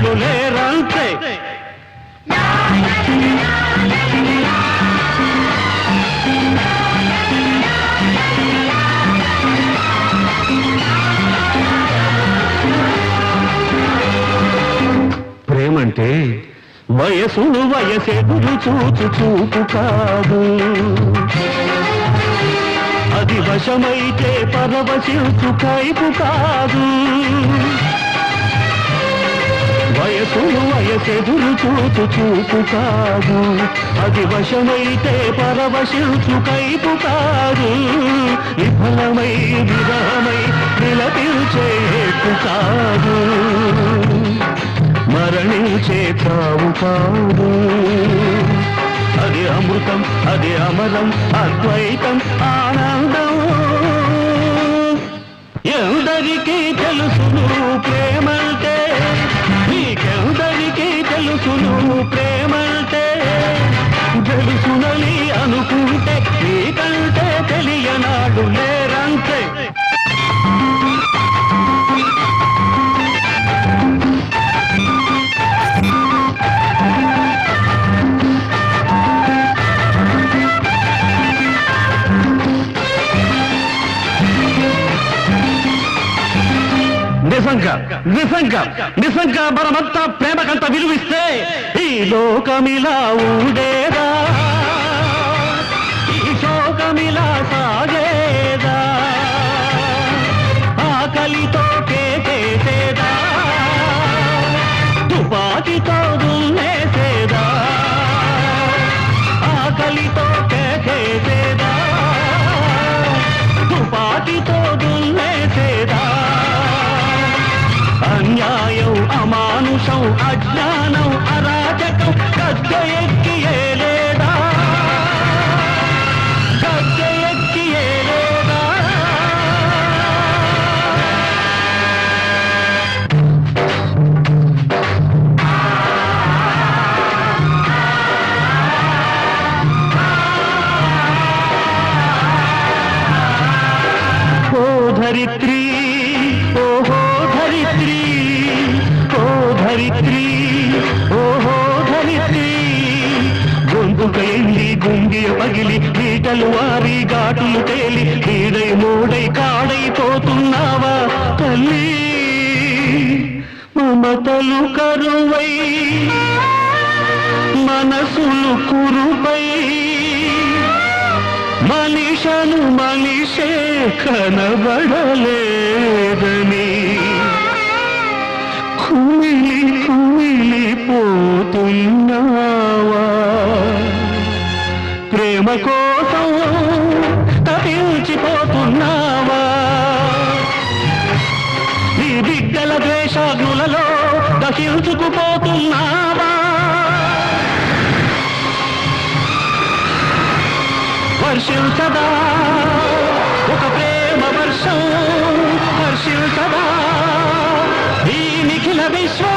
నాడు లేరంతే. ప్రేమంటే వయసును వయసెదురు చూచు చూపు కాదు, అది వశమైతే పరవశించు కైపు కాదు. వయసును వయసెదురు చూచు చూపు కాదు, అది వశమైతే పరవశించు కైపు కాదు. విఫలమై విరహమై నిలపిల్చేపు కాదు, మరణించే చావు కాదు. అది అమృతం, అది అమరం, అద్వైతం, ఆనందం. ఎందరికీ తెలుసును ప్రేమంటే, నీకెందరికీ తెలుసును ప్రేమంటే. తెలుసునని అనుకుంటే నీకంటే తెలియనాడు లేరంతే. నిజంగా నిజంగా నిజంగా మనమంతా ప్రేమకంత విలువిస్తే ఈ లోకమిలా ఉండేదా, ఈ శోకమిలా సాగేదా. ఆకలితో కేసేదా, తుపాకితో దున్నేసేదా. ఆకలితో కేసేదా, తుపాకితో దున్నేసేదా. అన్యాయం అమానుషం అజ్ఞానం అరాజకం గద్దె ఎక్కి ఏలేదా, గద్దె ఎక్కి ఏలేదా. ఓ ధరిత్రి, ఓహో ధరిత్రి, ఓ ధరిత్రి, ఓహో ధరిత్రి. గొంతుక ఎండి గుంగియ పగిలి నీటలు వారి ఘాటులు తేలి నీడై మూడై కాడైపోతున్నావా తల్లి. మమతలు కరువై మనసులు కురుపై మనిషను మనిషే కనబడలేదని కుమిలి కుమిలి పోతున్నావా. ప్రేమ కోసం తపించిపోతున్నావా. నీ బిడ్డల ద్వేషాగ్నులలో దహించుకుపోతున్నావా. వర్షించదా ఒక ప్రేమ వర్షం, వర్షించదా ఈ నిఖిల విశ్వం.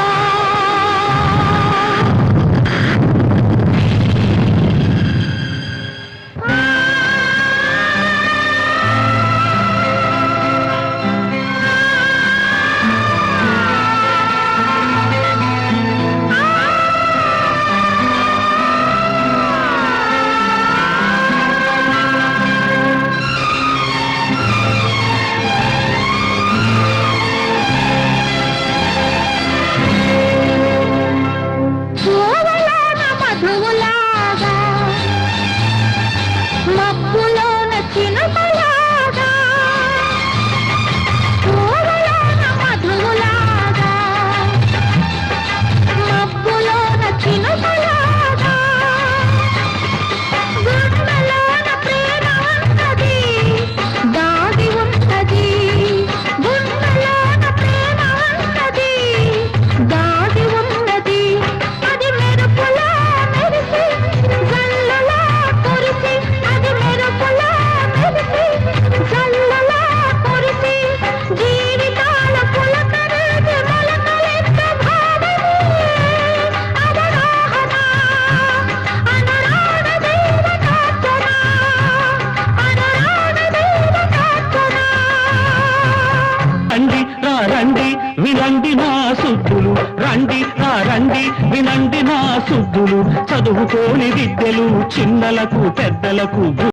రండి వినండి నా సుద్దులు, చదువుకోని విద్యలు చిన్నలకు పెద్దలకు